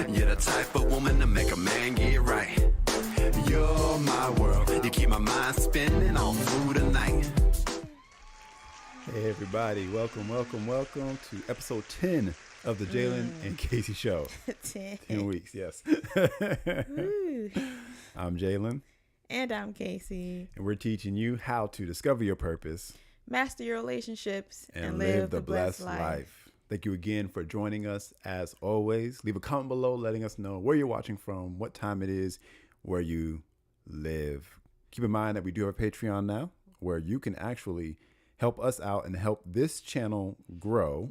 You're the type of woman to make a man get right. You're my world. You keep my mind spinning all through the night. Hey everybody, welcome to episode 10 of the Jalen and Cacie show. 10 weeks, yes. I'm Jalen. And I'm Cacie. And we're teaching you how to discover your purpose, master your relationships, and live the blessed life. Thank you again for joining us as always. Leave a comment below letting us know where you're watching from, what time it is, where you live. Keep in mind that we do have a Patreon now where you can actually help us out and help this channel grow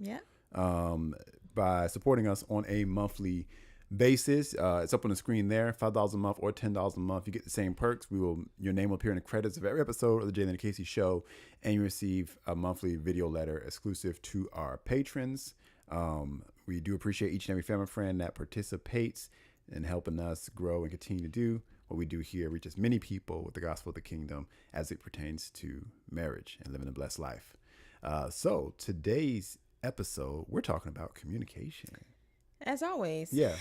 by supporting us on a monthly basis. It's up on the screen there, $5 a month or $10 a month. You get the same perks. Your name will appear in the credits of every episode of the Jalen and Cacie show, and you receive a monthly video letter exclusive to our patrons. We do appreciate each and every family friend that participates in helping us grow and continue to do what we do here, reach as many people with the gospel of the kingdom as it pertains to marriage and living a blessed life. So today's episode, we're talking about communication. As always. Yeah.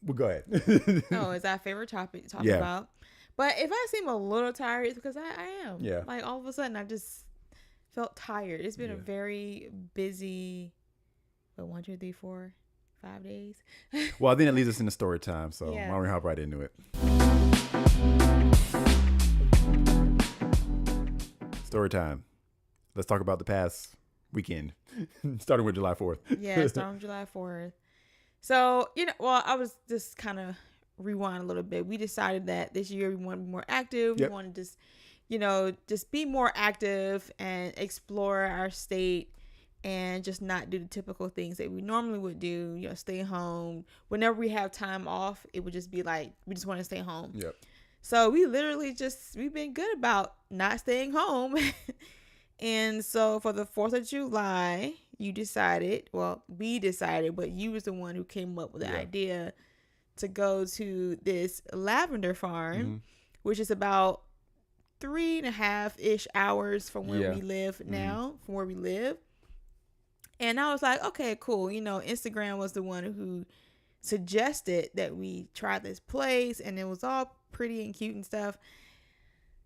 Well, go ahead. It's our favorite topic to talk about. But if I seem a little tired, it's because I am. Yeah. Like all of a sudden, I just felt tired. It's been a very busy, 1, 2, 3, 4, 5 days. Well, I think it leads us into story time. So why don't we hop right into it? Story time. Let's talk about the past weekend, starting with July 4th. Yeah, starting July 4th. So, I was just kind of rewind a little bit. We decided that this year we want to be more active. Yep. We want to just be more active and explore our state and just not do the typical things that we normally would do, stay home. Whenever we have time off, it would just be like, we just want to stay home. Yep. So we literally we've been good about not staying home. And so for the 4th of July, we decided, but you was the one who came up with the idea to go to this lavender farm, which is about 3.5-ish hours from where we live now, from where we live. And I was like, okay, cool. Instagram was the one who suggested that we try this place, and it was all pretty and cute and stuff.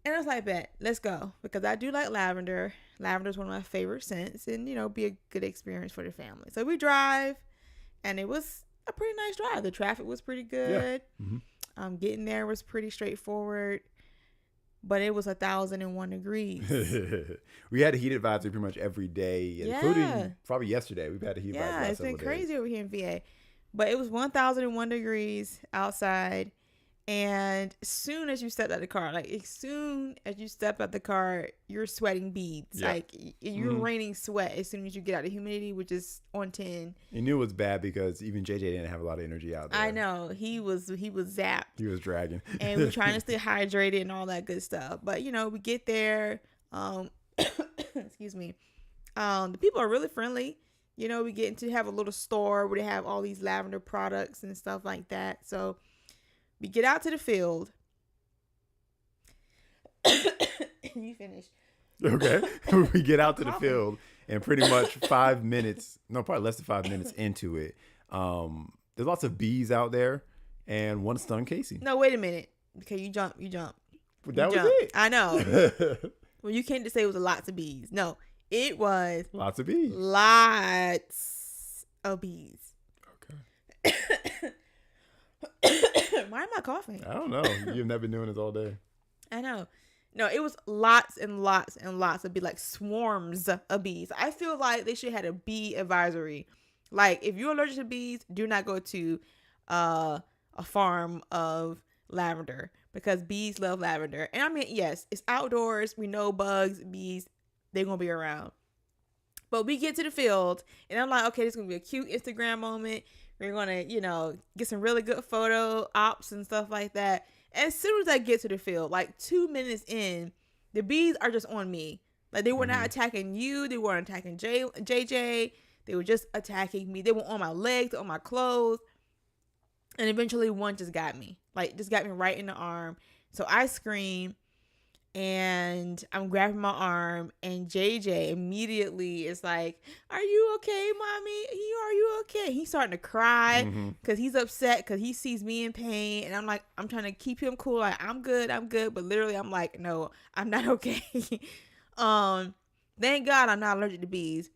And I was like, bet, let's go. Because I do like lavender. Lavender is one of my favorite scents, and, be a good experience for the family. So we drive, and it was a pretty nice drive. The traffic was pretty good. Yeah. Getting there was pretty straightforward, but it was 1,001 degrees. We had a heat advisory pretty much every day, including probably yesterday. We've had a heat advisory. Yeah, it's been crazy over here in VA. But it was 1,001 degrees outside. And as soon as you step out the car, you're sweating beads. Yeah. Like you're raining sweat as soon as you get out. The humidity was just on 10. You knew it was bad because even JJ didn't have a lot of energy out there. I know. He was zapped. He was dragging. And we're trying to stay hydrated and all that good stuff. But we get there. Excuse me. The people are really friendly. You know, we get to have a little store where they have all these lavender products and stuff like that. So we get out to the field. You finish. Okay. We get out to the field, and pretty much 5 minutes, no, probably less than 5 minutes into it, there's lots of bees out there, and one stung Cacie. No, wait a minute. Okay, you jump. That was it. I know. Well, you can't just say it was lots of bees. No, it was Lots of bees. lots of bees. Okay. Why am I coughing? I don't know. You've never been doing this all day. I know. No, it was lots and lots and lots of bees, like swarms of bees. I feel like they should have had a bee advisory. Like, if you're allergic to bees, do not go to a farm of lavender, because bees love lavender. And I mean, yes, it's outdoors. We know bugs, bees, they're going to be around. But we get to the field, and I'm like, okay, this is going to be a cute Instagram moment. We're going to, you know, get some really good photo ops and stuff like that. As soon as I get to the field, like 2 minutes in, the bees are just on me. Like, they were not attacking you. They weren't attacking JJ. They were just attacking me. They were on my legs, on my clothes. And eventually one just got me. Like, just got me right in the arm. So I scream, and I'm grabbing my arm, and JJ immediately is like, "Are you okay, mommy? Are you okay?" He's starting to cry because he's upset because he sees me in pain. And I'm like, I'm trying to keep him cool. Like, I'm good. But literally, I'm like, no, I'm not okay. Thank God I'm not allergic to bees.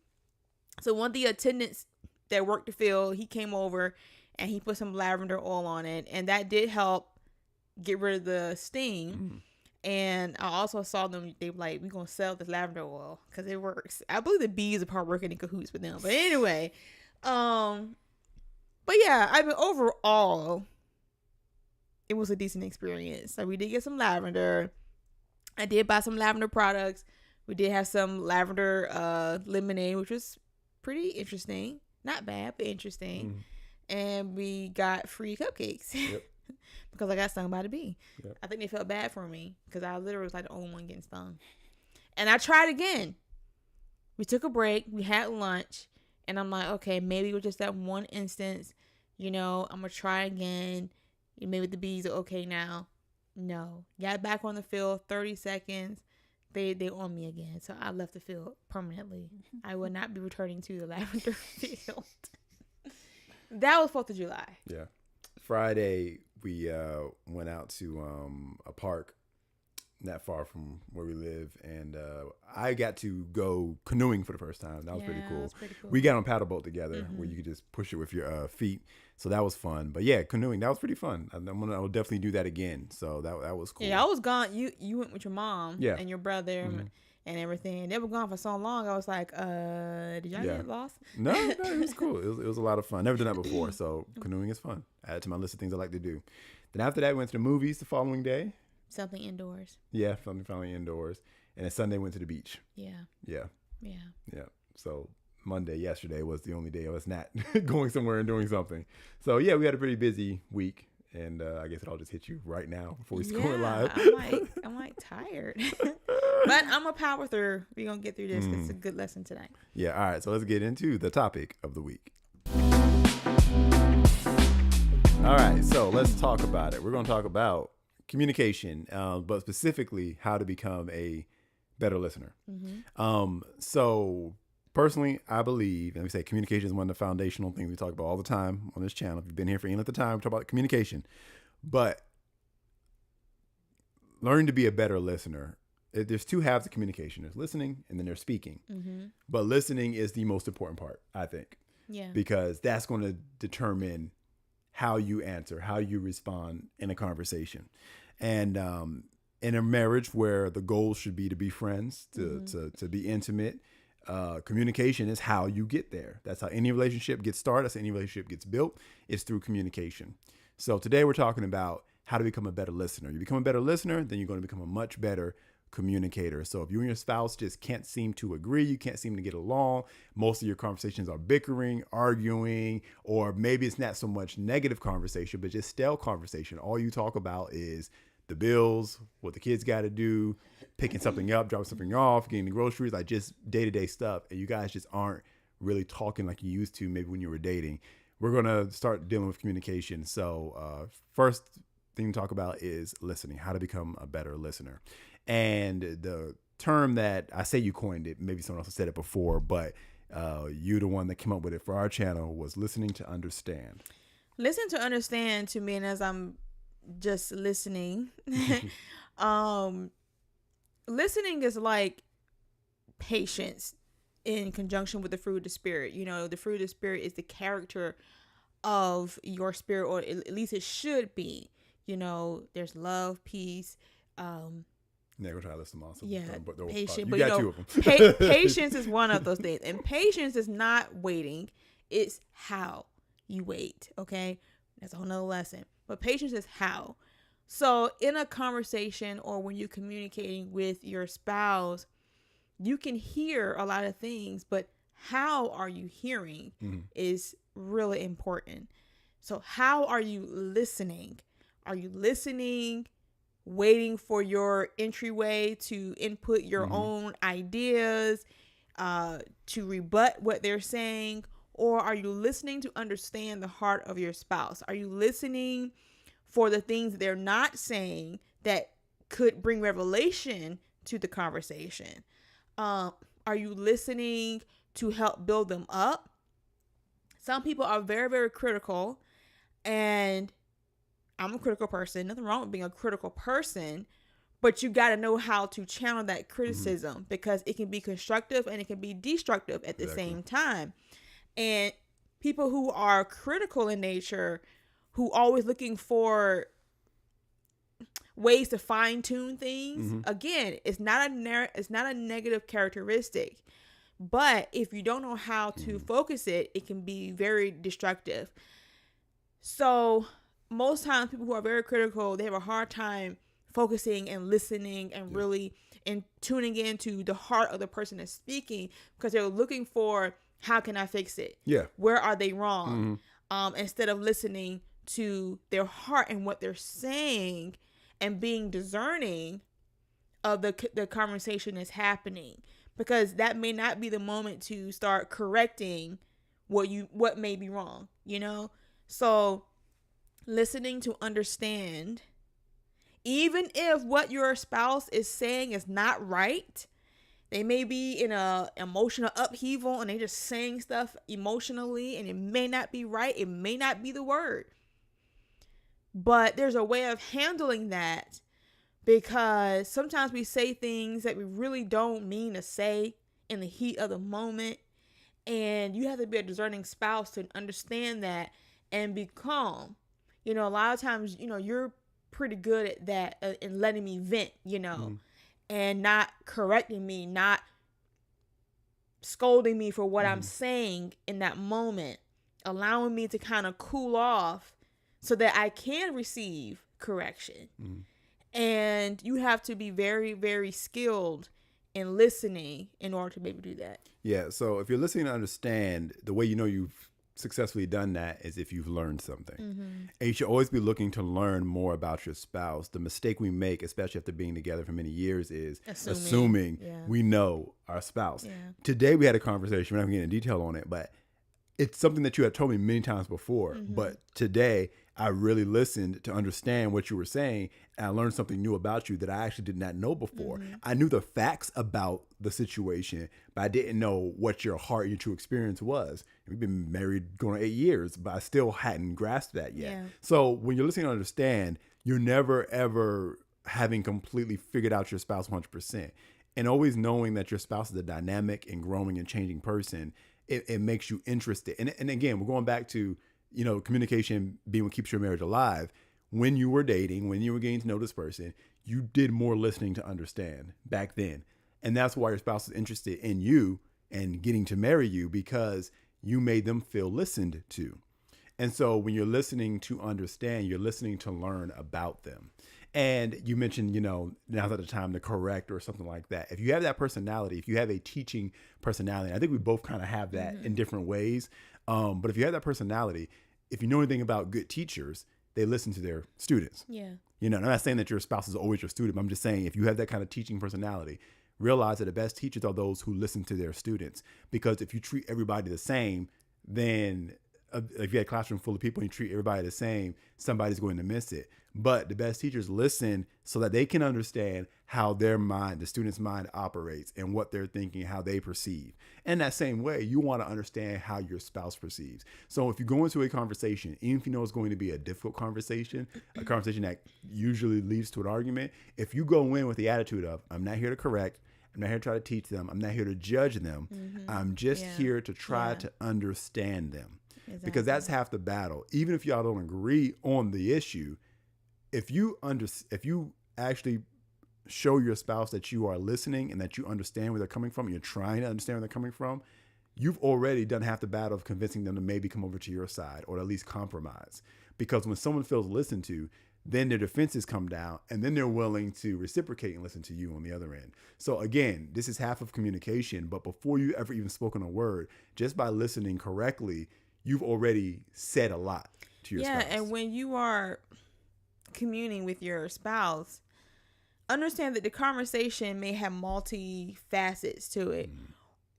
So one of the attendants that worked the field, he came over and he put some lavender oil on it, and that did help get rid of the sting. And I also saw them, they were like, we're going to sell this lavender oil because it works. I believe the bees are probably working in cahoots with them. But anyway, but yeah, I mean, overall, it was a decent experience. So we did get some lavender. I did buy some lavender products. We did have some lavender lemonade, which was pretty interesting. Not bad, but interesting. And we got free cupcakes. Yep. Because I got stung by the bee. Yep. I think they felt bad for me because I literally was like the only one getting stung. And I tried again. We took a break. We had lunch. And I'm like, okay, maybe it was just that one instance. You know, I'm going to try again. Maybe the bees are okay now. No. Got back on the field, 30 seconds. They on me again. So I left the field permanently. I will not be returning to the lavender field. That was 4th of July. Yeah. Friday, we went out to a park not far from where we live, and I got to go canoeing for the first time. That was pretty cool. Pretty cool. We got on a paddle boat together where you could just push it with your feet. So that was fun. But yeah, canoeing, that was pretty fun. I'll definitely do that again. So that was cool. Yeah, I was gone. You went with your mom and your brother and everything. They were gone for so long. I was like, did y'all get lost? No, it was cool. It was a lot of fun. Never done that before. So canoeing is fun. Add it to my list of things I like to do. Then after that, we went to the movies the following day. Something indoors. Yeah, something finally indoors. And then Sunday went to the beach. Yeah. So yesterday was the only day I was not going somewhere and doing something. So yeah, we had a pretty busy week. And I guess it all just hit you right now before we score live. I'm like tired. But I'm a power through. We're going to get through this. It's a good lesson tonight. Yeah. All right. So let's get into the topic of the week. All right. So let's talk about it. We're going to talk about communication, but specifically how to become a better listener. So personally, I believe, and we say communication is one of the foundational things we talk about all the time on this channel. If you've been here for any length of time, we talk about communication. But learning to be a better listener, there's two halves of communication. There's listening and then there's speaking. But listening is the most important part, I think. Yeah. Because that's going to determine how you answer, how you respond in a conversation. And in a marriage where the goal should be to be friends, to be intimate, communication is how you get there. That's how any relationship gets started. That's how any relationship gets built. It's through communication. So today we're talking about how to become a better listener. You become a better listener, then you're going to become a much better communicator. So if you and your spouse just can't seem to agree, you can't seem to get along, most of your conversations are bickering, arguing, or maybe it's not so much negative conversation, but just stale conversation. All you talk about is the bills, what the kids got to do, picking something up, dropping something off, getting the groceries, like just day-to-day stuff. And you guys just aren't really talking like you used to maybe when you were dating. We're going to start dealing with communication. So first thing to talk about is listening, how to become a better listener. And the term that I say you coined it, maybe someone else has said it before, but you the one that came up with it for our channel, was listening to understand. Listen to understand to me, and as I'm just listening, listening is like patience in conjunction with the fruit of the spirit. You know, the fruit of the spirit is the character of your spirit, or at least it should be. You know, there's love, peace. Yeah, go try to list them all. So Yeah, patient. But you got 2 of them. Patience is one of those things, and patience is not waiting; it's how you wait. Okay, that's a whole nother lesson. But patience is how. So, in a conversation or when you're communicating with your spouse, you can hear a lot of things, but how are you hearing is really important. So, how are you listening? Are you listening? Waiting for your entryway to input your own ideas, to rebut what they're saying? Or are you listening to understand the heart of your spouse? Are you listening for the things they're not saying that could bring revelation to the conversation? Are you listening to help build them up? Some people are very, very critical, and I'm a critical person. Nothing wrong with being a critical person, but you got to know how to channel that criticism because it can be constructive and it can be destructive at the same time. And people who are critical in nature, who always looking for ways to fine tune things, again, it's not a negative characteristic. But if you don't know how to focus it, it can be very destructive. So most times people who are very critical, they have a hard time focusing and listening and really and tuning into the heart of the person that's speaking because they're looking for, how can I fix it? Yeah. Where are they wrong? Instead of listening to their heart and what they're saying and being discerning of the conversation that's happening, because that may not be the moment to start correcting what may be wrong, you know? So listening to understand, even if what your spouse is saying is not right, they may be in a emotional upheaval and they just saying stuff emotionally and it may not be right. It may not be the word, but there's a way of handling that, because sometimes we say things that we really don't mean to say in the heat of the moment. And you have to be a discerning spouse to understand that and be calm. You know, a lot of times, you know, you're pretty good at that in letting me vent, you know, and not correcting me, not scolding me for what I'm saying in that moment, allowing me to kind of cool off so that I can receive correction. And you have to be very, very skilled in listening in order to be able to do that. Yeah. So if you're listening to understand, the way you know you've successfully done that is if you've learned something. And you should always be looking to learn more about your spouse. The mistake we make, especially after being together for many years, is assuming we know our spouse. Today we had a conversation, we're not going to get into detail on it, but it's something that you had told me many times before. But today I really listened to understand what you were saying, and I learned something new about you that I actually did not know before. I knew the facts about the situation, but I didn't know what your heart, your true experience was. We've been married going on 8 years, but I still hadn't grasped that yet. So when you're listening to understand, you're never, ever having completely figured out your spouse 100%. And always knowing that your spouse is a dynamic and growing and changing person, it makes you interested. And again, we're going back to, you know, communication being what keeps your marriage alive. When you were dating, when you were getting to know this person, you did more listening to understand back then. And that's why your spouse is interested in you and getting to marry you, because you made them feel listened to. And so when you're listening to understand, you're listening to learn about them. And you mentioned, you know, now's not the time to correct or something like that. If you have that personality, if you have a teaching personality, I think we both kind of have that in different ways. But if you have that personality, if you know anything about good teachers, they listen to their students. You know, I'm not saying that your spouse is always your student, but I'm just saying if you have that kind of teaching personality, realize that the best teachers are those who listen to their students. Because if you treat everybody the same, then if you had a classroom full of people and you treat everybody the same, somebody's going to miss it. But the best teachers listen so that they can understand how their mind, the student's mind operates and what they're thinking, how they perceive. And that same way, you want to understand how your spouse perceives. So if you go into a conversation, even if you know it's going to be a difficult conversation, a conversation that usually leads to an argument, if you go in with the attitude of, I'm not here to correct, I'm not here to try to teach them, I'm not here to judge them, I'm just here to try to understand them. Exactly. Because that's half the battle. Even if y'all don't agree on the issue, if you actually show your spouse that you are listening and that you understand where they're coming from, and you're trying to understand where they're coming from, you've already done half the battle of convincing them to maybe come over to your side or at least compromise. Because when someone feels listened to, then their defenses come down and then they're willing to reciprocate and listen to you on the other end. So again, this is half of communication, but before you ever even spoken a word, just by listening correctly, you've already said a lot to your spouse. Yeah, and when you are communing with your spouse, understand that the conversation may have multi facets to it.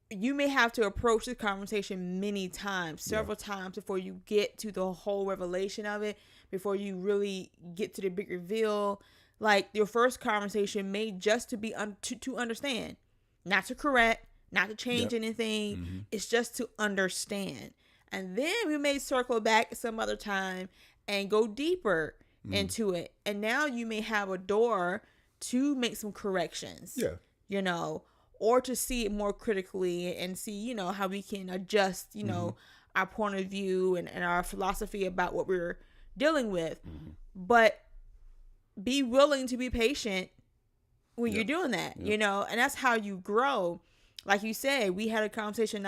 You may have to approach the conversation many times, several times before you get to the whole revelation of it, before you really get to the big reveal. Like your first conversation may just to be to understand, not to correct, not to change anything. It's just to understand. And then we may circle back some other time and go deeper into it. And now you may have a door to make some corrections, or to see it more critically and see, how we can adjust, our point of view and our philosophy about what we're dealing with. But be willing to be patient when you're doing that, and that's how you grow. Like you said, we had a conversation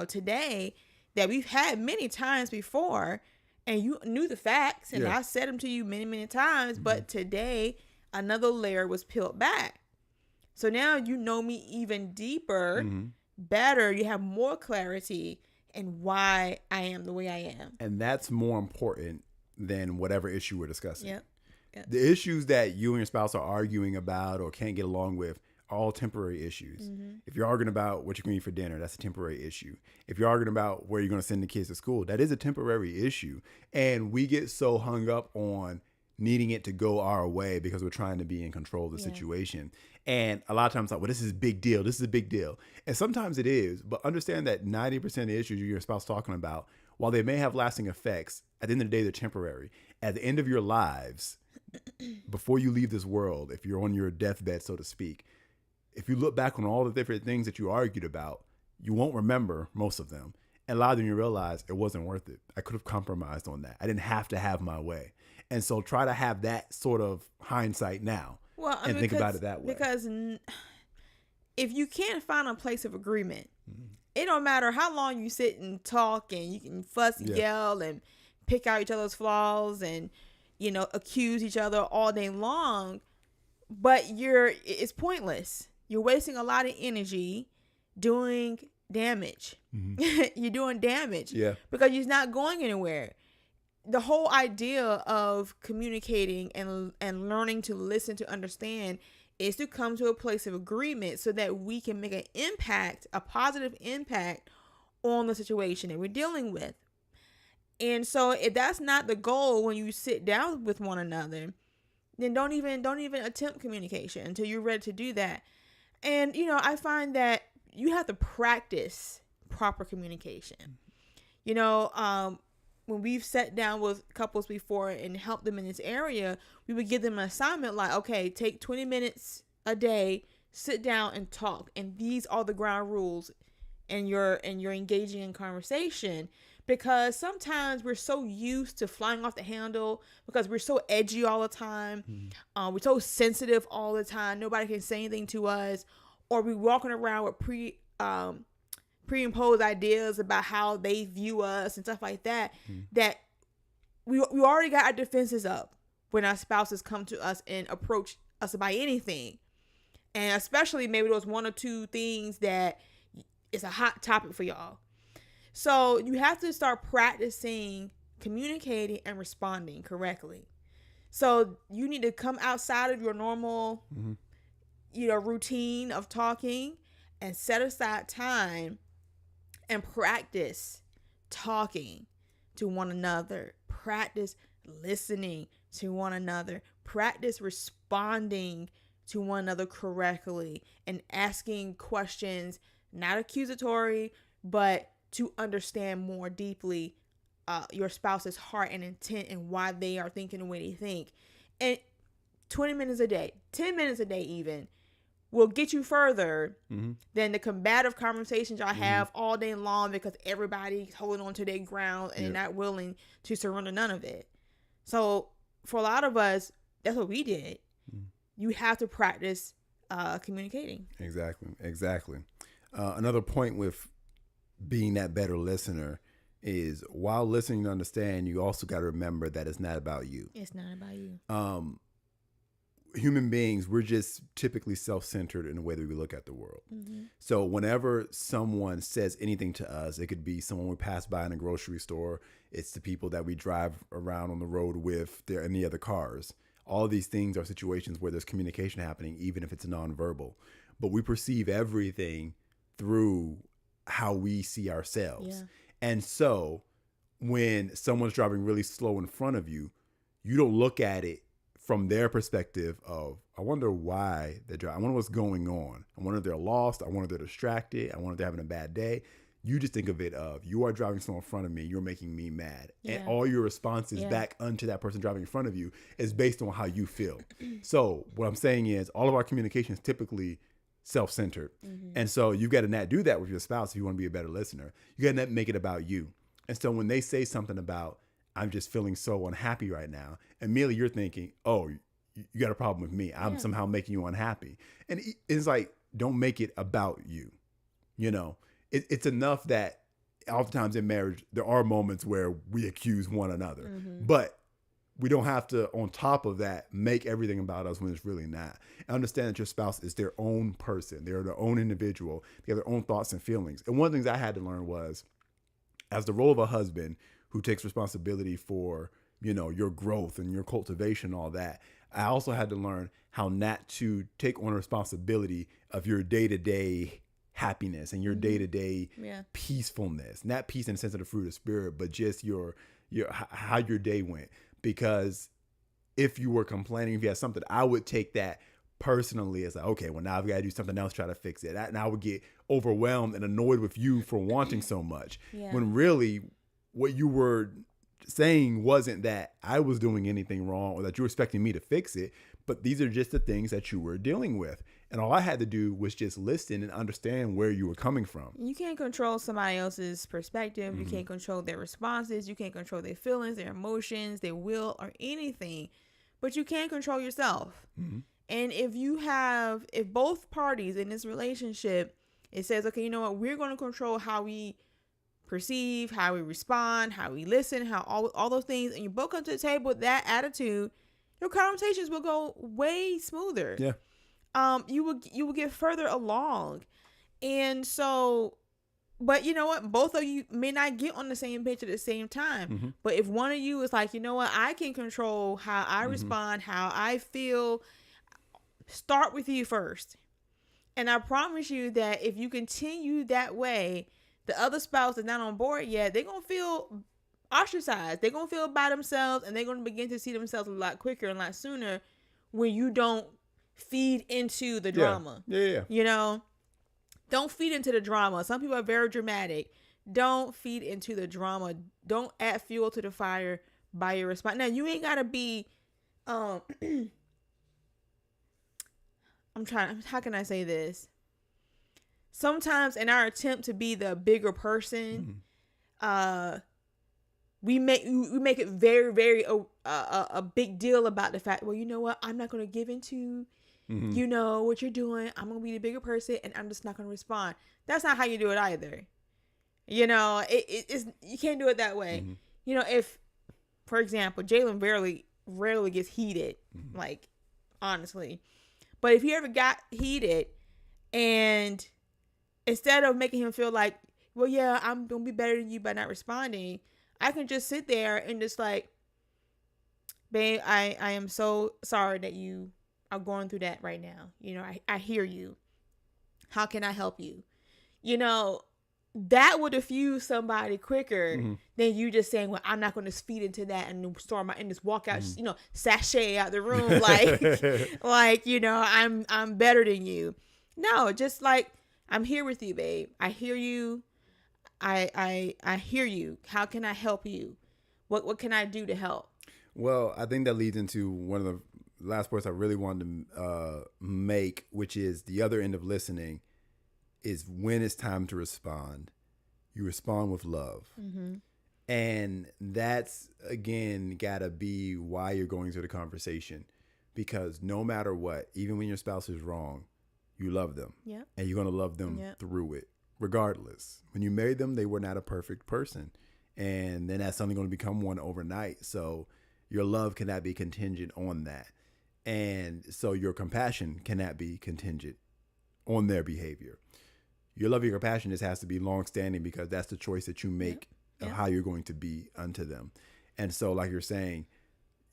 today that we've had many times before, and you knew the facts, and I said them to you many, many times, but today another layer was peeled back. So now you know me even deeper, better. You have more clarity in why I am the way I am. And that's more important than whatever issue we're discussing. Yep. The issues that you and your spouse are arguing about or can't get along with are all temporary issues. If you're arguing about what you're going to eat for dinner, that's a temporary issue. If you're arguing about where you're going to send the kids to school, that is a temporary issue. And we get so hung up on needing it to go our way because we're trying to be in control of the situation. And a lot of times, like, well, this is a big deal. This is a big deal. And sometimes it is, but understand that 90% of the issues you and your spouse talking about, while they may have lasting effects, at the end of the day, they're temporary. At the end of your lives, before you leave this world, if you're on your deathbed, so to speak, if you look back on all the different things that you argued about, you won't remember most of them. And a lot of them you realize it wasn't worth it. I could have compromised on that. I didn't have to have my way. And so try to have that sort of hindsight now and think about it that way. Because if you can't find a place of agreement, it don't matter how long you sit and talk and you can fuss and yell and pick out each other's flaws and, accuse each other all day long, but it's pointless. You're wasting a lot of energy doing damage. You're doing damage because you're not going anywhere. The whole idea of communicating and learning to listen, to understand, is to come to a place of agreement so that we can make an impact, a positive impact on the situation that we're dealing with. And so if that's not the goal when you sit down with one another, then don't even attempt communication until you're ready to do that. And, I find that you have to practice proper communication. When we've sat down with couples before and helped them in this area, we would give them an assignment like, okay, take 20 minutes a day, sit down and talk. And these are the ground rules. And you're engaging in conversation, because sometimes we're so used to flying off the handle because we're so edgy all the time. We're so sensitive all the time. Nobody can say anything to us, or we're walking around with pre-imposed ideas about how they view us and stuff like that, that we already got our defenses up when our spouses come to us and approach us about anything. And especially maybe those one or two things that is a hot topic for y'all. So you have to start practicing communicating and responding correctly. So you need to come outside of your normal routine of talking and set aside time and practice talking to one another. Practice listening to one another. Practice responding to one another correctly and asking questions, not accusatory, but to understand more deeply your spouse's heart and intent and why they are thinking the way they think. And 20 minutes a day, 10 minutes a day even, will get you further than the combative conversations y'all have all day long because everybody's holding on to their ground and they're not willing to surrender none of it. So for a lot of us, that's what we did. You have to practice communicating. Exactly. Another point with being that better listener is while listening to understand, you also got to remember that it's not about you. It's not about you. Human beings, we're just typically self-centered in the way that we look at the world. So whenever someone says anything to us, it could be someone we pass by in a grocery store. It's the people that we drive around on the road with. There any other cars. All these things are situations where there's communication happening, even if it's nonverbal. But we perceive everything through how we see ourselves. Yeah. And so when someone's driving really slow in front of you, you don't look at it from their perspective of, I wonder why they're driving. I wonder what's going on. I wonder if they're lost. I wonder if they're distracted. I wonder if they're having a bad day. You just think of it of, you are driving slow in front of me. You're making me mad. Yeah. And all your responses back unto that person driving in front of you is based on how you feel. So what I'm saying is all of our communication is typically self-centered. And so you got to not do that with your spouse if you want to be a better listener. You got to not make it about you. And so when they say something about, I'm just feeling so unhappy right now, immediately you're thinking, oh, you got a problem with me. I'm somehow making you unhappy. And it's like, don't make it about you. You know, it's enough that oftentimes in marriage, there are moments where we accuse one another, but we don't have to, on top of that, make everything about us when it's really not. And understand that your spouse is their own person. They're their own individual. They have their own thoughts and feelings. And one of the things I had to learn was, as the role of a husband who takes responsibility for, you know, your growth and your cultivation, all that, I also had to learn how not to take on responsibility of your day-to-day happiness and your day-to-day peacefulness. Not peace in the sense of the fruit of the spirit, but just your how your day went. Because if you were complaining, if you had something, I would take that personally as like, okay, well, now I've got to do something else, try to fix it. And I would get overwhelmed and annoyed with you for wanting so much. When really what you were saying wasn't that I was doing anything wrong or that you were expecting me to fix it, but these are just the things that you were dealing with. And all I had to do was just listen and understand where you were coming from. You can't control somebody else's perspective. You can't control their responses. You can't control their feelings, their emotions, their will, or anything. But you can control yourself. And if both parties in this relationship, it says, okay, you know what, we're going to control how we perceive, how we respond, how we listen, how all those things, and you both come to the table with that attitude, your conversations will go way smoother. Yeah. You will get further along. And so, but you know what? Both of you may not get on the same page at the same time. But if one of you is like, you know what? I can control how I respond, how I feel. Start with you first. And I promise you that if you continue that way, the other spouse that's not on board yet, they're going to feel ostracized. They're going to feel by themselves, and they're going to begin to see themselves a lot quicker and a lot sooner when you don't feed into the drama. Yeah. You know, don't feed into the drama. Some people are very dramatic. Don't feed into the drama. Don't add fuel to the fire by your response. Now, you ain't got to be, how can I say this? Sometimes in our attempt to be the bigger person, we make it very, very a big deal about the fact, well, you know what? I'm not going to give into, you know, what you're doing. I'm going to be the bigger person and I'm just not going to respond. That's not how you do it either. You know, it's you can't do it that way. You know, if, for example, Jalen rarely gets heated, like, honestly. But if he ever got heated and instead of making him feel like, well, yeah, I'm going to be better than you by not responding, I can just sit there and just like, babe, I am so sorry that you are going through that right now. You know, I hear you. How can I help you? You know, that would diffuse somebody quicker than you just saying, well, I'm not going to feed into that and storm out and just walk out, you know, sashay out the room. Like, you know, I'm better than you. No, just like, I'm here with you, babe. I hear you. I hear you. How can I help you? What can I do to help? Well, I think that leads into one of the last points I really wanted to make, which is the other end of listening is when it's time to respond. You respond with love. Mm-hmm. And that's, again, got to be why you're going through the conversation. Because no matter what, even when your spouse is wrong, you love them. Yeah. And you're going to love them through it, regardless. When you married them, they were not a perfect person. And then that's only going to become one overnight. So your love cannot be contingent on that. And so your compassion cannot be contingent on their behavior. Your love and your compassion just has to be long-standing because that's the choice that you make of how you're going to be unto them. And so, like you're saying,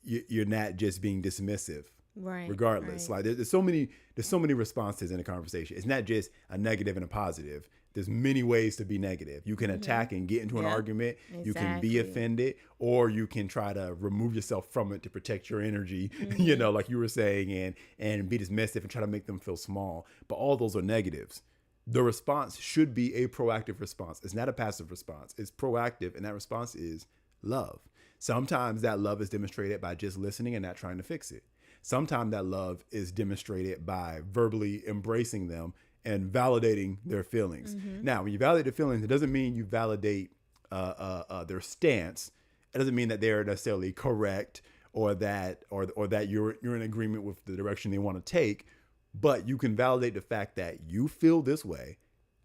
you're not just being dismissive, right? Regardless, like there's so many responses in a conversation. It's not just a negative and a positive. There's many ways to be negative. You can attack and get into an argument. Exactly. You can be offended, or you can try to remove yourself from it to protect your energy, you know, like you were saying, and be dismissive and try to make them feel small. But all those are negatives. The response should be a proactive response. It's not a passive response. It's proactive, and that response is love. Sometimes that love is demonstrated by just listening and not trying to fix it. Sometimes that love is demonstrated by verbally embracing them and validating their feelings. Now, when you validate their feelings, it doesn't mean you validate their stance. It doesn't mean that they're necessarily correct or that you're in agreement with the direction they want to take. But you can validate the fact that you feel this way.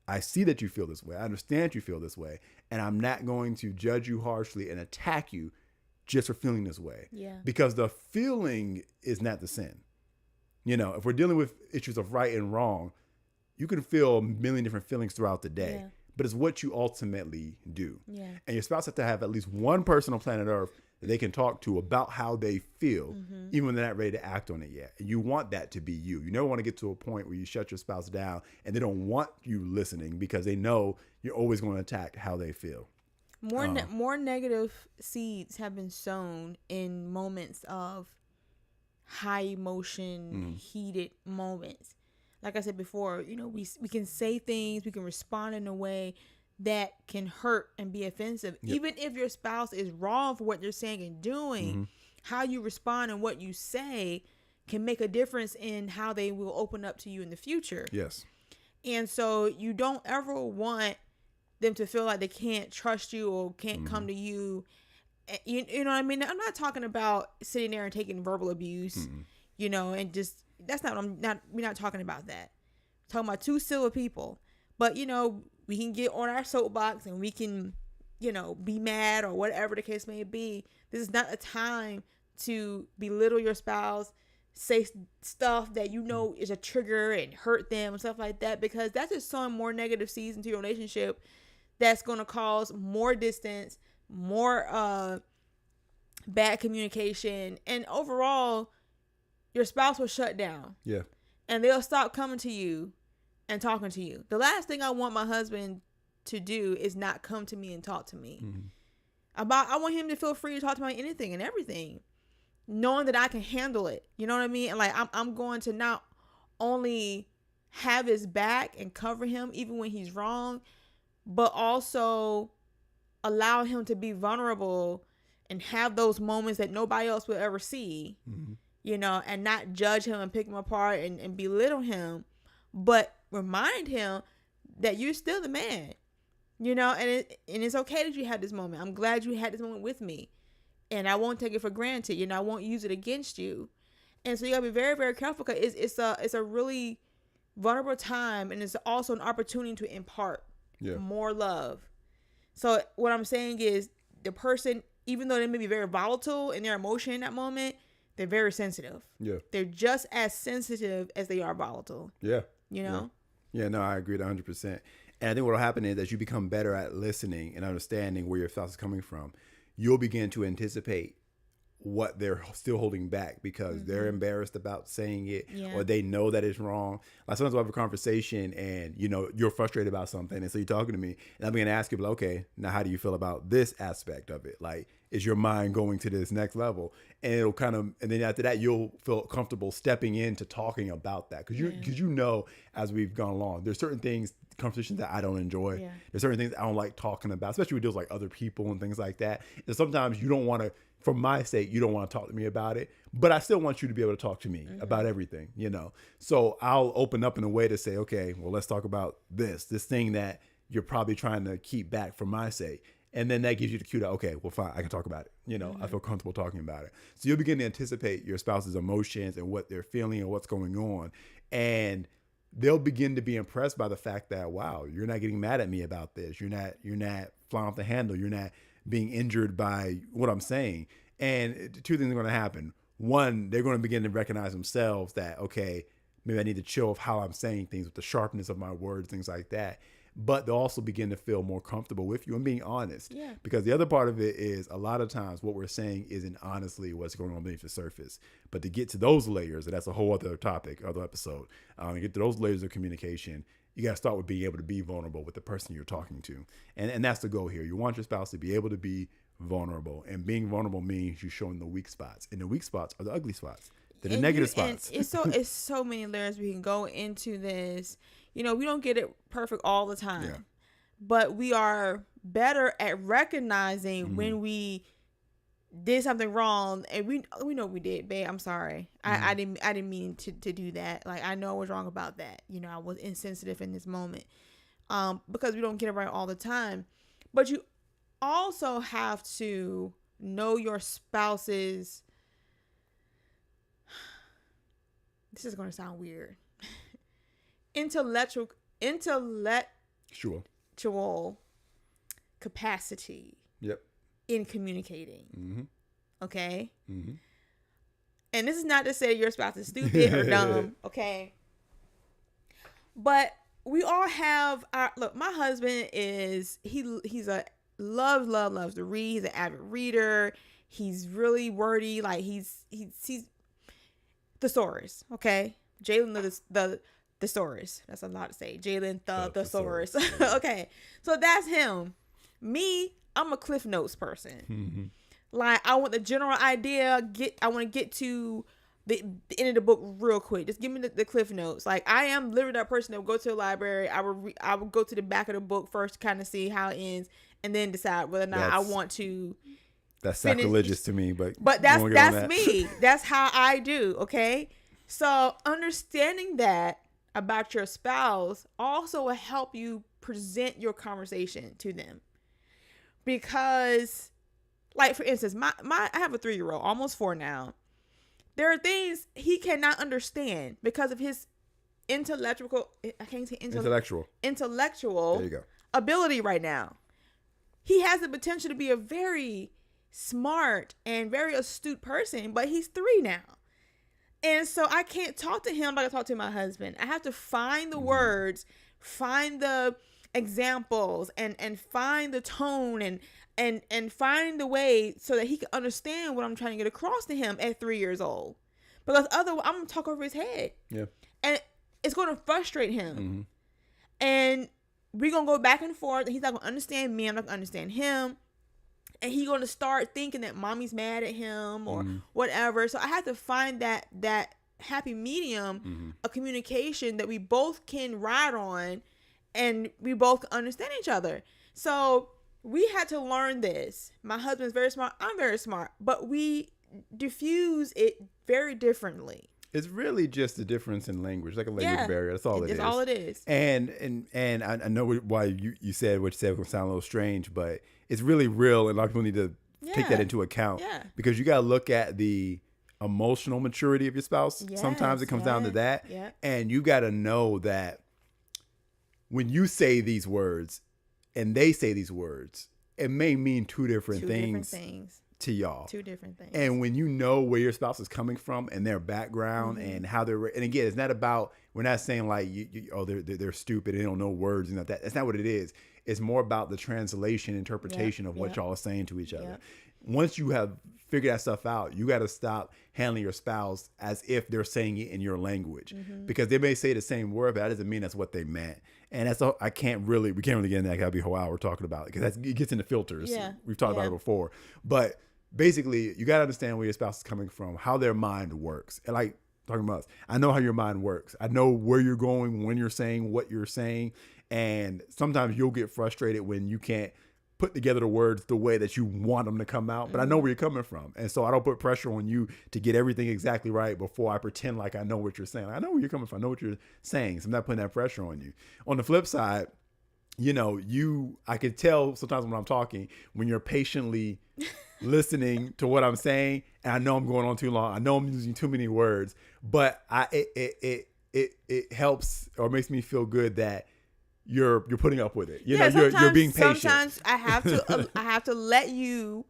I see that you feel this way. I understand you feel this way. And I'm not going to judge you harshly and attack you just for feeling this way. Yeah. Because the feeling is not the sin. You know, if we're dealing with issues of right and wrong, you can feel a million different feelings throughout the day. Yeah. But it's what you ultimately do. Yeah. And your spouse has to have at least one person on planet Earth that they can talk to about how they feel, even when they're not ready to act on it yet. And you want that to be you. You never want to get to a point where you shut your spouse down and they don't want you listening because they know you're always going to attack how they feel. More negative seeds have been sown in moments of high emotion, heated moments. Like I said before, you know, we can say things, we can respond in a way that can hurt and be offensive. Yep. Even if your spouse is wrong for what they're saying and doing, how you respond and what you say can make a difference in how they will open up to you in the future. Yes. And so you don't ever want them to feel like they can't trust you or can't come to you. You know what I mean? I'm not talking about sitting there and taking verbal abuse, you know, and just, that's not what we're not talking about that. We're talking about two civil people. But, you know, we can get on our soapbox and we can, you know, be mad or whatever the case may be. This is not a time to belittle your spouse, say stuff that you know is a trigger and hurt them and stuff like that, because that's just sowing more negative seeds into your relationship that's going to cause more distance, more bad communication, and overall, your spouse will shut down. Yeah. And they'll stop coming to you and talking to you. The last thing I want my husband to do is not come to me and talk to me. I want him to feel free to talk to me about anything and everything, knowing that I can handle it. You know what I mean? And like, I'm going to not only have his back and cover him even when he's wrong, but also allow him to be vulnerable and have those moments that nobody else will ever see, you know, and not judge him and pick him apart and belittle him, but remind him that you're still the man, you know, and it's okay that you had this moment. I'm glad you had this moment with me, and I won't take it for granted. You know, I won't use it against you. And so you gotta be very, very careful, because it's a really vulnerable time, and it's also an opportunity to impart more love. So what I'm saying is, the person, even though they may be very volatile in their emotion in that moment, they're very sensitive. Yeah. They're just as sensitive as they are volatile. Yeah. You know? Yeah, no, I agree 100%. And I think what will happen is, as you become better at listening and understanding where your spouse is coming from, you'll begin to anticipate what they're still holding back because they're embarrassed about saying it Yeah. or they know that it's wrong. Like sometimes we'll have a conversation and, you know, you're frustrated about something. And so you're talking to me and I'm going to ask you, like, okay, now how do you feel about this aspect of it? Like, is your mind going to this next level? And it'll kind of, and then after that, you'll feel comfortable stepping into talking about that. Cause you know, as we've gone along, there's certain things, conversations that I don't enjoy. Yeah. There's certain things I don't like talking about, especially with deals like other people and things like that. And sometimes you don't want to, for my sake, you don't want to talk to me about it, but I still want you to be able to talk to me about everything, you know? So I'll open up in a way to say, okay, well, let's talk about this thing that you're probably trying to keep back for my sake. And then that gives you the cue that, okay, well, fine, I can talk about it. You know, I feel comfortable talking about it. So you'll begin to anticipate your spouse's emotions and what they're feeling and what's going on. And they'll begin to be impressed by the fact that, wow, you're not getting mad at me about this. You're not flying off the handle. You're not being injured by what I'm saying. And two things are going to happen. One, they're going to begin to recognize themselves that, okay, maybe I need to chill with how I'm saying things, with the sharpness of my words, things like that. But they'll also begin to feel more comfortable with you and being honest. Yeah. Because the other part of it is a lot of times what we're saying isn't honestly what's going on beneath the surface. But to get to those layers, and that's a whole other topic, other episode, to get to those layers of communication, you got to start with being able to be vulnerable with the person you're talking to. And that's the goal here. You want your spouse to be able to be vulnerable. And being vulnerable means you're showing the weak spots. And the weak spots are the ugly spots. They're the negative spots. It's so many layers we can go into this. You know, we don't get it perfect all the time, but we are better at recognizing when we did something wrong, and we know we did, babe. I'm sorry. I didn't mean to do that. Like, I know I was wrong about that. You know, I was insensitive in this moment, because we don't get it right all the time. But you also have to know your spouse's. This is going to sound weird. Intellectual capacity. Yep. In communicating. Mm-hmm. Okay. Mm-hmm. And this is not to say your spouse is stupid or dumb. Okay. But we all have our look. My husband is he's a loves to read. He's an avid reader. He's really wordy. Like he's thesaurus. Okay. Jalen the thesaurus. That's a lot to say. Jalen the thesaurus. Okay. So that's him. Me, I'm a Cliff Notes person. Mm-hmm. Like, I want the general idea. I want to get to the end of the book real quick. Just give me the Cliff Notes. Like, I am literally that person that will go to the library. I would go to the back of the book first to kind of see how it ends, and then decide whether or not I want to. That's sacrilegious to me, but that's me. That's how I do. Okay, so understanding that about your spouse also will help you present your conversation to them, because, like, for instance, I have a 3-year-old, almost 4 now. There are things he cannot understand because of his intellectual. There you go. Ability right now. He has the potential to be a very smart and very astute person, but he's 3 now. And so I can't talk to him like I talk to my husband. I have to find the words, find the examples, and find the tone and find the way so that he can understand what I'm trying to get across to him at 3 years old. Because otherwise, I'm going to talk over his head. Yeah. And it's going to frustrate him. Mm-hmm. And we're going to go back and forth. And he's not going to understand me. I'm not going to understand him. And he's going to start thinking that mommy's mad at him or whatever. So I have to find that happy medium of communication that we both can ride on and we both understand each other. So we had to learn this. My husband's very smart. I'm very smart. But we diffuse it very differently. It's really just a difference in language, like a language barrier. That's all it is. That's all it is. And I know why you said what you said will sound a little strange, but it's really real, and a lot of people need to take that into account. Yeah. Because you got to look at the emotional maturity of your spouse. Yes, sometimes it comes down to that. Yeah. And you got to know that when you say these words and they say these words, it may mean two different things to y'all. 2 different things. And when you know where your spouse is coming from and their background and how and again, it's not about We're not saying like, they're stupid and they don't know words and that. That's not what it is. It's more about the translation, interpretation of what y'all are saying to each other. Once you have figured that stuff out, you got to stop handling your spouse as if they're saying it in your language, because they may say the same word, but that doesn't mean that's what they meant. And that's all. We can't really get into that. That'll be a whole hour talking about it, because it gets into filters. We've talked about it before, but basically you got to understand where your spouse is coming from, how their mind works. And like talking about us, I know how your mind works. I know where you're going when you're saying what you're saying. And sometimes you'll get frustrated when you can't put together the words the way that you want them to come out. But I know where you're coming from. And so I don't put pressure on you to get everything exactly right before I pretend like I know what you're saying. I know where you're coming from. I know what you're saying. So I'm not putting that pressure on you. On the flip side, I could tell sometimes when I'm talking, when you're patiently listening to what I'm saying, and I know I'm going on too long. I know I'm using too many words, but it helps or makes me feel good that you're putting up with it. You're being patient. Sometimes I have to let you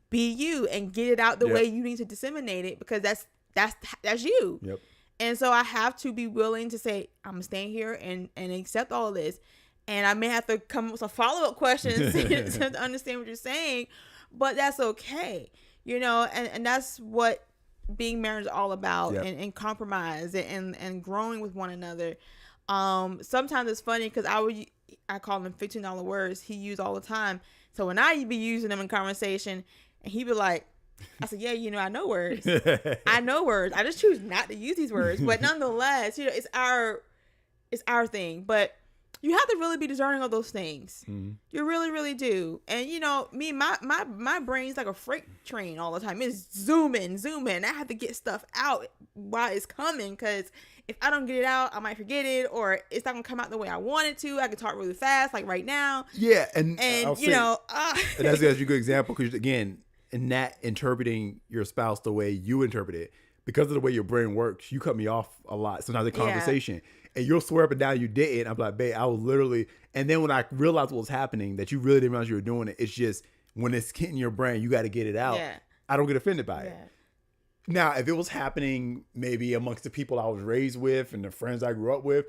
be you and get it out the way you need to disseminate it, because that's you. Yep. And so I have to be willing to say, I'm staying here and accept all of this. And I may have to come up with some follow-up questions to understand what you're saying, but that's okay. And that's what being married is all about, and compromise and growing with one another. Sometimes it's funny because I call them $15 words he used all the time. So when I be using them in conversation, and he be like, I said, I know words. I know words. I just choose not to use these words. But nonetheless, it's our thing. But you have to really be discerning of those things. You really, really do. And me, my brain's like a freight train all the time. It's zooming. I have to get stuff out while it's coming, because if I don't get it out, I might forget it, or it's not gonna come out the way I want it to. I can talk really fast, like right now. Yeah, and and that's a good example, because again, in that interpreting your spouse the way you interpret it, because of the way your brain works, you cut me off a lot sometimes in conversation. And you'll swear up and down you didn't. I'm like, babe, I was literally. And then when I realized what was happening, that you really didn't realize you were doing it. It's just when it's hitting your brain, you got to get it out. I don't get offended by it. Now, if it was happening maybe amongst the people I was raised with and the friends I grew up with,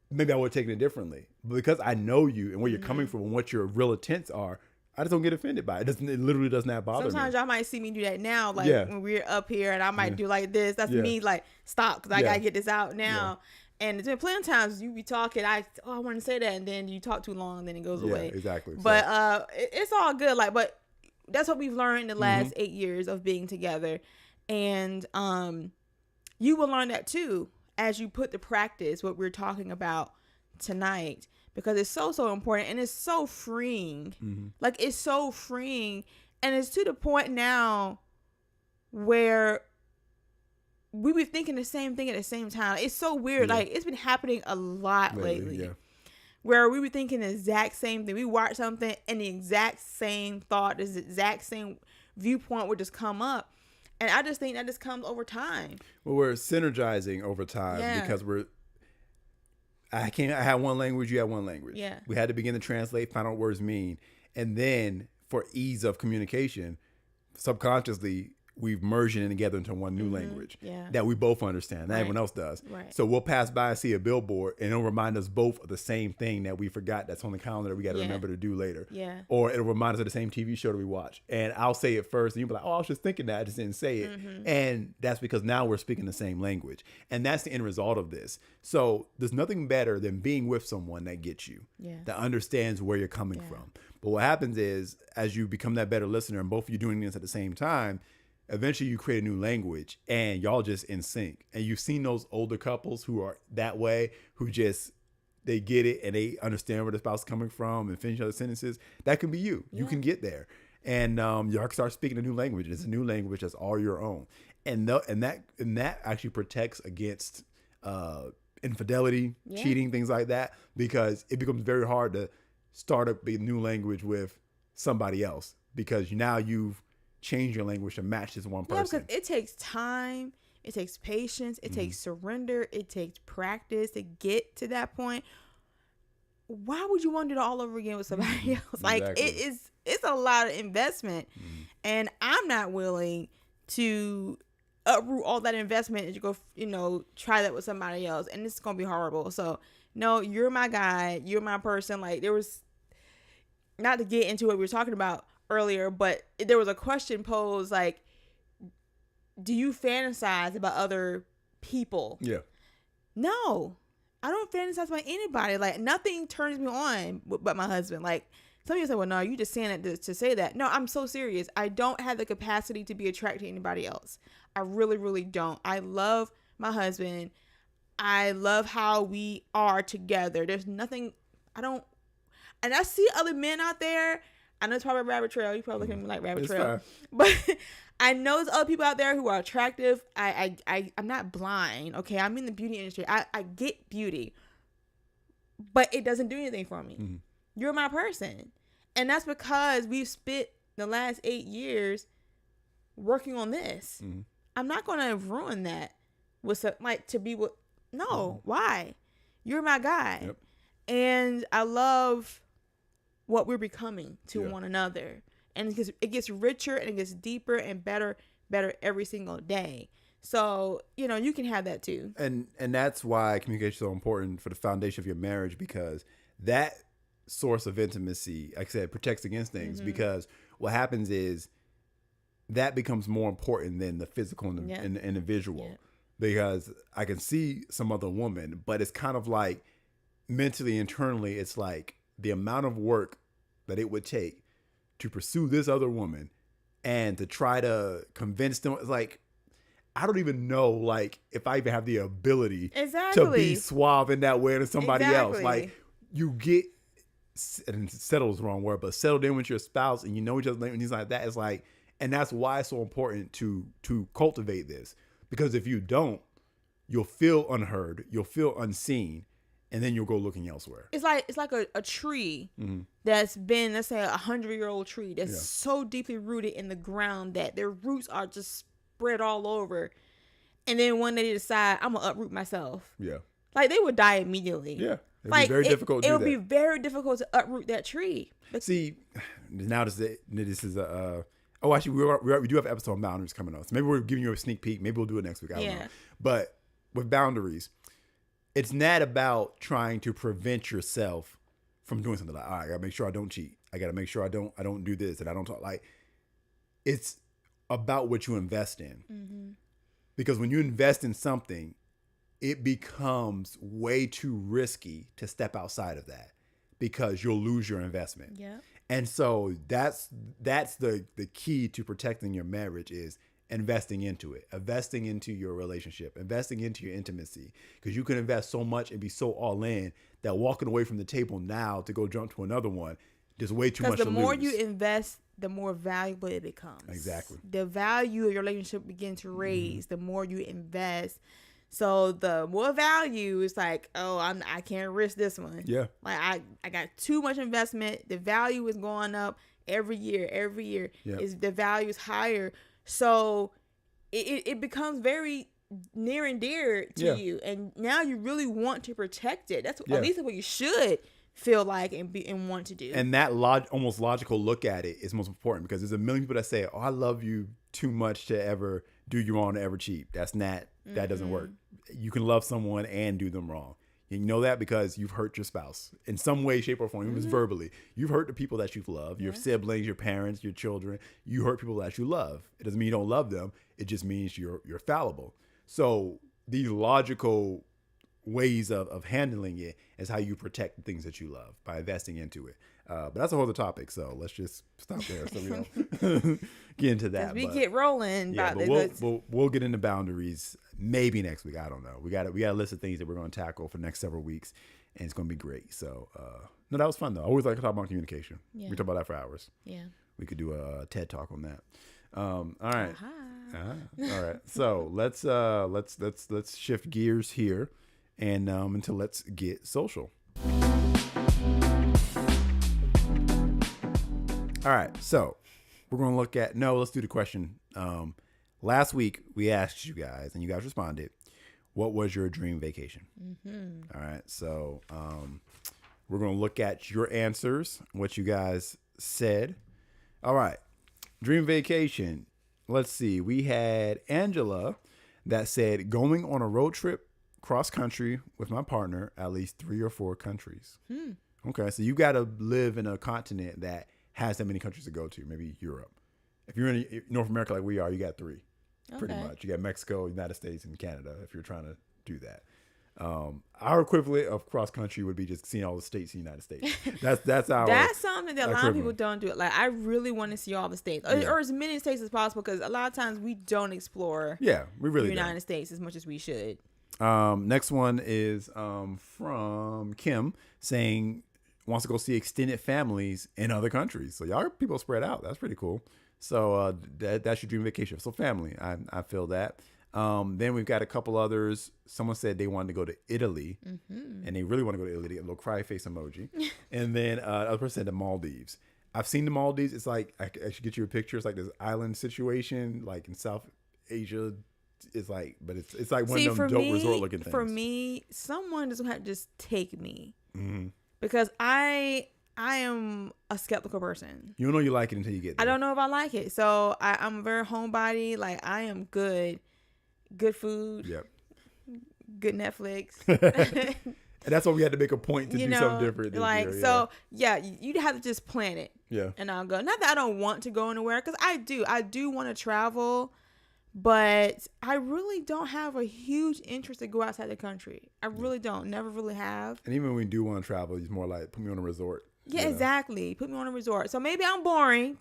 maybe I would have taken it differently. But because I know you and where you're coming from and what your real intents are, I just don't get offended by it. It literally does not bother me. Sometimes y'all might see me do that now, like when we're up here, and I might do like this. That's me, like, stop, because I got to get this out now. And there's been plenty of times you be talking, I want to say that, and then you talk too long, and then it goes away. Exactly. But it's all good. Like, but that's what we've learned in the last 8 years of being together. And you will learn that too as you put to practice what we're talking about tonight, because it's so important, and it's so freeing. Like, it's so freeing, and it's to the point now where we be thinking the same thing at the same time. It's so weird. Like, it's been happening a lot lately. Where we were thinking the exact same thing. We watch something and the exact same thought, the exact same viewpoint would just come up. And I just think that just comes over time. Well, we're synergizing over time because I had one language, you had one language. Yeah. We had to begin to translate, find out what words mean. And then for ease of communication, subconsciously, we've merged it together into one new language that we both understand. Not everyone else does. Right. So we'll pass by and see a billboard, and it'll remind us both of the same thing that we forgot that's on the calendar that we got to remember to do later. Yeah. Or it'll remind us of the same TV show that we watch. And I'll say it first, and you'll be like, oh, I was just thinking that. I just didn't say it. And that's because now we're speaking the same language. And that's the end result of this. So there's nothing better than being with someone that gets you, that understands where you're coming from. But what happens is, as you become that better listener, and both of you doing this at the same time, eventually you create a new language, and y'all just in sync. And you've seen those older couples who are that way, who just, they get it and they understand where the spouse is coming from and finish other sentences. That can be you. You can get there. And y'all can start speaking a new language. It's a new language that's all your own. And that actually protects against infidelity, cheating, things like that, because it becomes very hard to start a new language with somebody else, because now you've change your language to match this one person. Because it takes time, it takes patience, it takes surrender, it takes practice to get to that point. Why would you want to do it all over again with somebody else? Like, it's a lot of investment, and I'm not willing to uproot all that investment and you go, try that with somebody else, and it's gonna be horrible. So no, you're my guy, you're my person. Like, there was, not to get into what we were talking about earlier, but there was a question posed like, do you fantasize about other people? Yeah. No, I don't fantasize about anybody. Like, nothing turns me on but my husband. Like, some people say, well, no, you just saying it to say that. No, I'm so serious. I don't have the capacity to be attracted to anybody else. I really, really don't. I love my husband. I love how we are together. There's nothing, and I see other men out there. I know it's probably a rabbit trail. You probably looking at me like rabbit trail. But I know there's other people out there who are attractive. I'm not blind, okay? I'm in the beauty industry. I get beauty. But it doesn't do anything for me. Mm-hmm. You're my person. And that's because we've spent the last 8 years working on this. Mm-hmm. I'm not going to ruin that with to be with. No, mm-hmm. Why? You're my guy. Yep. And I love what we're becoming to one another. And it gets richer and it gets deeper and better every single day. So, you can have that too. And that's why communication is so important for the foundation of your marriage, because that source of intimacy, like I said, protects against things. Mm-hmm. Because what happens is that becomes more important than the physical and the visual. Yeah. Because I can see some other woman, but it's kind of like mentally, internally, it's like the amount of work that it would take to pursue this other woman and to try to convince them. It's like, I don't even know, like, if I even have the ability to be suave in that way to somebody else. Like, you get, and settle is the wrong word, but settled in with your spouse and you know each other and things like that. It's like, and that's why it's so important to cultivate this. Because if you don't, you'll feel unheard, you'll feel unseen, and then you'll go looking elsewhere. It's like a tree that's been, let's say, 100-year-old tree that's so deeply rooted in the ground that their roots are just spread all over. And then one day they decide, I'm gonna uproot myself. Yeah, like they would die immediately. Yeah, it'd be very difficult. It would be very difficult to uproot that tree. See, now this is a. Oh, actually, we do have an episode on boundaries coming up. So maybe we're giving you a sneak peek. Maybe we'll do it next week. I don't know. But with boundaries, it's not about trying to prevent yourself from doing something. Like, all right, I gotta make sure I don't cheat. I gotta make sure I don't do this and I don't talk. Like, it's about what you invest in. Mm-hmm. Because when you invest in something, it becomes way too risky to step outside of that because you'll lose your investment. Yeah. And so that's the key to protecting your marriage is investing into it, investing into your relationship, investing into your intimacy, because you can invest so much and be so all in that walking away from the table now to go jump to another one, there's way too much to lose. Because the more you invest, the more valuable it becomes. Exactly. The value of your relationship begins to raise the more you invest. So the more value is like, oh, I can't risk this one. Yeah. Like I got too much investment. The value is going up every year. Yep. The value is higher. So it becomes very near and dear to you. And now you really want to protect it. That's at least what you should feel like and want to do. And that almost logical look at it is most important, because there's a million people that say, oh, I love you too much to ever do you wrong to ever cheat. That doesn't work. You can love someone and do them wrong. And you know that because you've hurt your spouse in some way, shape, or form, even if it's verbally. You've hurt the people that you've loved, your siblings, your parents, your children. You hurt people that you love. It doesn't mean you don't love them. It just means you're fallible. So these logical ways of handling it is how you protect the things that you love, by investing into it. But that's a whole other topic, so let's just stop there so we don't get into that. We get rolling. Yeah, but we'll get into boundaries maybe next week. I don't know. We got a list of things that we're going to tackle for the next several weeks, and it's going to be great. So, no, that was fun though. I always like to talk about communication. Yeah. We talk about that for hours. Yeah, we could do a TED talk on that. All right. All right. So let's shift gears here, and until let's get social. All right, so we're going to look at, let's do the question. Last week, we asked you guys, and you guys responded, what was your dream vacation? Mm-hmm. All right, so we're going to look at your answers, what you guys said. All right, dream vacation. let's see. We had Angela that said going on a road trip cross country with my partner, at least 3 or 4 countries. Okay, so you got to live in a continent that has that many countries to go to, maybe Europe. If you're in North America like we are, you got 3, pretty much. You got Mexico, United States, and Canada if you're trying to do that. Our equivalent of cross country would be just seeing all the states in the United States. That's our. That's something that a lot of people don't do. Like, I really want to see all the states, or as many states as possible, because a lot of times we don't explore. Yeah, we really the United States as much as we should. Next one is from Kim saying wants to go see extended families in other countries. So y'all people spread out. That's pretty cool. So that's your dream vacation. So family, I feel that. Then we've got a couple others. Someone said they wanted to go to Italy, and they really want to go to Italy. They get a little cry face emoji. And then another person said the Maldives. I've seen the Maldives. It's like I should get you a picture. It's like this island situation, like in South Asia. It's like, but it's like one of them dope resort looking things. For me, someone doesn't have to just take me because I am a skeptical person. You don't know you like it until you get there. I don't know if I like it, so I'm a very homebody. Like, I am good food. Yep. Good Netflix. And that's why we had to make a point to do something different this year. So you have to just plan it. Yeah. And I'll go. Not that I don't want to go anywhere, because I do want to travel, but I really don't have a huge interest to go outside the country. I really don't. Never really have. And even when we do want to travel, it's more like put me on a resort. Yeah, exactly. Put me on a resort. So maybe I'm boring,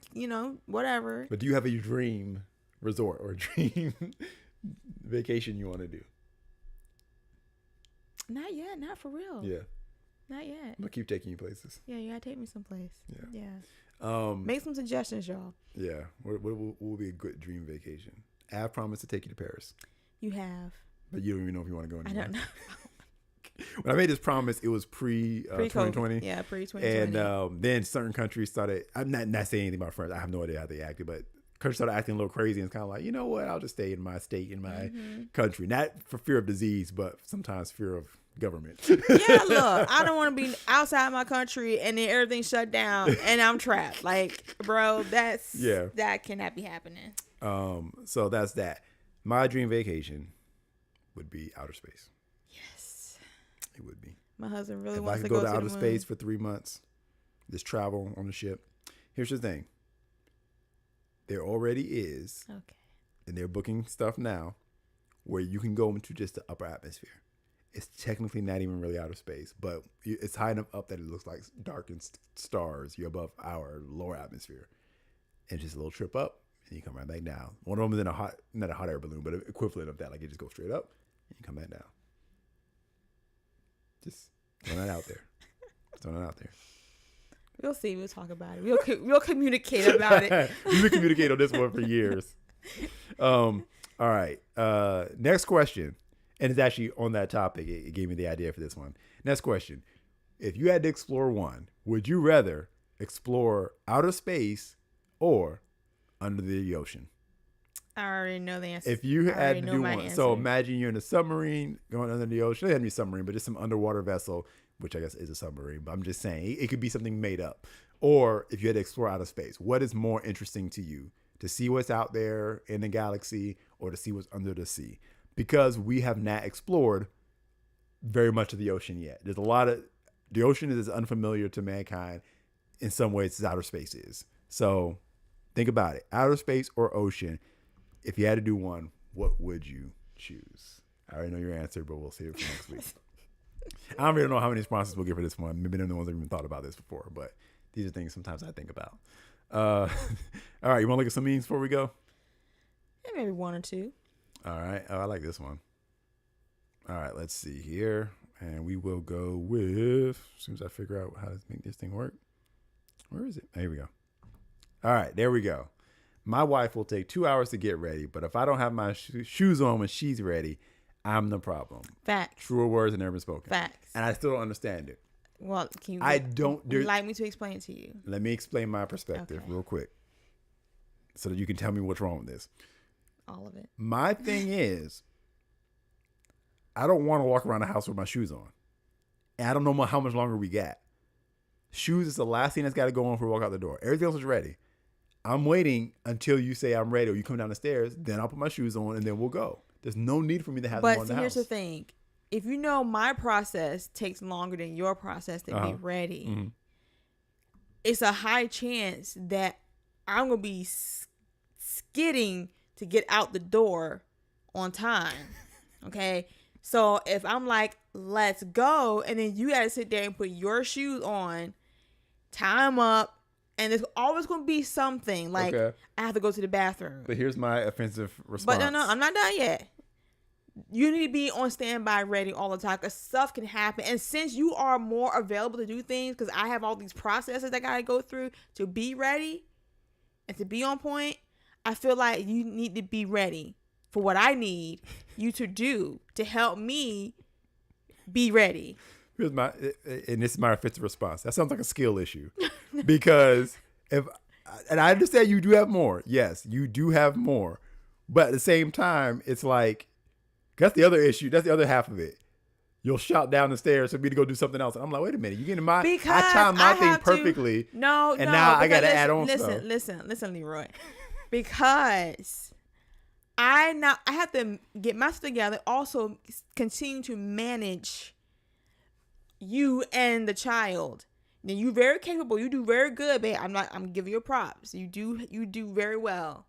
whatever. But do you have a dream resort or dream vacation you want to do? Not yet. Not for real. Yeah. Not yet. I'm going to keep taking you places. Yeah, you got to take me someplace. Yeah. Make some suggestions, y'all. Yeah. What will be a good dream vacation? I've promised to take you to Paris. You have. But you don't even know if you want to go anymore. I don't know. When I made this promise, it was pre-2020. Yeah, pre-2020. And then certain countries started, I'm not saying anything about France. I have no idea how they acted, but countries started acting a little crazy. And it's kind of like, you know what? I'll just stay in my state, in my country. Not for fear of disease, but sometimes fear of government. Yeah, look, I don't want to be outside my country and then everything shut down and I'm trapped. Like, bro, that cannot be happening. So that's that. My dream vacation would be outer space. Yes. It would be. My husband really if wants I to could go to to outer the moon. space for 3 months, just travel on the ship. Here's the thing. There already is, and they're booking stuff now, where you can go into just the upper atmosphere. It's technically not even really outer space, but it's high enough up that it looks like darkened stars. You're above our lower atmosphere. And just a little trip up, and you come right back down. One of them is in not a hot air balloon, but an equivalent of that. Like, you just go straight up, and you come back down. Just throw that out there. Throwing it out there. We'll see. We'll talk about it. We'll communicate about it. We've been communicating on this one for years. All right. Next question. And it's actually on that topic. It gave me the idea for this one. Next question. If you had to explore one, would you rather explore outer space or under the ocean? I already know the answer. If you had to do one. Answer. So imagine you're in a submarine going under the ocean. It doesn't have to be a submarine, but just some underwater vessel, which I guess is a submarine. But I'm just saying it could be something made up. Or if you had to explore outer space, what is more interesting to you? To see what's out there in the galaxy or to see what's under the sea? Because we have not explored very much of the ocean yet. There's a lot of, the ocean is as unfamiliar to mankind in some ways as outer space is. So think about it. Outer space or ocean. If you had to do one, what would you choose? I already know your answer, but we'll save it for next week. I don't really know how many sponsors we'll get for this one. Maybe they're the ones that even thought about this before, but these are things sometimes I think about. All right, you want to look at some memes before we go? Yeah, maybe one or two. All right. Oh, I like this one. All right, let's see here. And we will go with, as soon as I figure out how to make this thing work. Where is it? Here we go. All right, there we go. My wife will take 2 hours to get ready, but if I don't have my shoes on when she's ready, I'm the problem. Facts. Truer words than ever spoken. Facts. And I still don't understand it. Well, can you? Would you like me to explain it to you? Let me explain my perspective real quick, so that you can tell me what's wrong with this. All of it. My thing is, I don't want to walk around the house with my shoes on, and I don't know how much longer we got. Shoes is the last thing that's got to go on before we walk out the door. Everything else is ready. I'm waiting until you say I'm ready or you come down the stairs. Then I'll put my shoes on and then we'll go. There's no need for me to have them on But the see, here's house. the thing. If you know my process takes longer than your process to be ready, Mm-hmm. it's a high chance that I'm going to be skidding to get out the door on time. Okay? So if I'm like, let's go, and then you got to sit there and put your shoes on, tie them up, and there's always going to be something like Okay. I have to go to the bathroom. But here's my offensive response. But no, I'm not done yet. You need to be on standby ready all the time because stuff can happen. And since you are more available to do things, because I have all these processes I got to go through to be ready and to be on point, I feel like you need to be ready for what I need you to do to help me be ready. Here's my, and this is my offensive response. That sounds like a skill issue. Because and I understand you do have more. Yes, you do have more. But at the same time, it's like, that's the other issue. That's the other half of it. You'll shout down the stairs for me to go do something else. And I'm like, wait a minute. You getting my, Because I timed my I thing have to- perfectly. No, and now I got to add on stuff. Listen, Leroy. Because I have to get my stuff together. Also, continue to manage you and the child. Now, you're very capable. You do very good, babe. I'm giving you props. You do very well.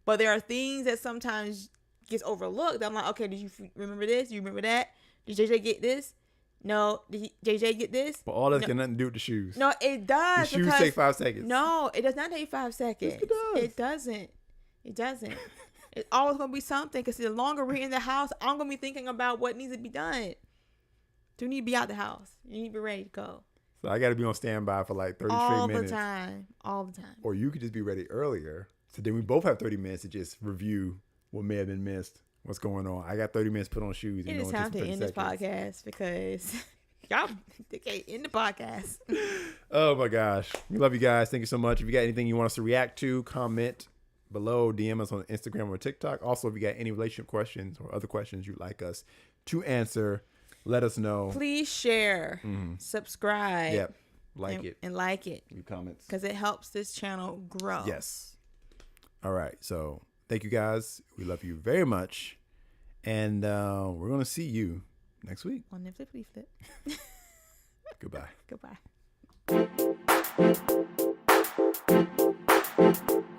But there are things that sometimes gets overlooked. I'm like, okay, did you remember this? You remember that? Did JJ get this? No. Did JJ get this? But all that's got nothing to do with the shoes. No, it does. The shoes take 5 seconds. No, it does not take 5 seconds. Yes, it does. It doesn't. It doesn't. It's always going to be something because the longer we're in the house, I'm going to be thinking about what needs to be done. You need to be out the house. You need to be ready to go. So I got to be on standby for like 30 straight minutes. All the time. Or you could just be ready earlier. So then we both have 30 minutes to just review what may have been missed, what's going on. I got 30 minutes to put on shoes. It is time to end this podcast because y'all can't end the podcast. Oh my gosh. We love you guys. Thank you so much. If you got anything you want us to react to, comment below, DM us on Instagram or TikTok. Also, if you got any relationship questions or other questions you'd like us to answer, let us know. Please share, subscribe. Yep. Like it. And like it. Leave comments. Because it helps this channel grow. Yes. All right. So thank you guys. We love you very much. And we're going to see you next week. On the flip. Goodbye. Goodbye.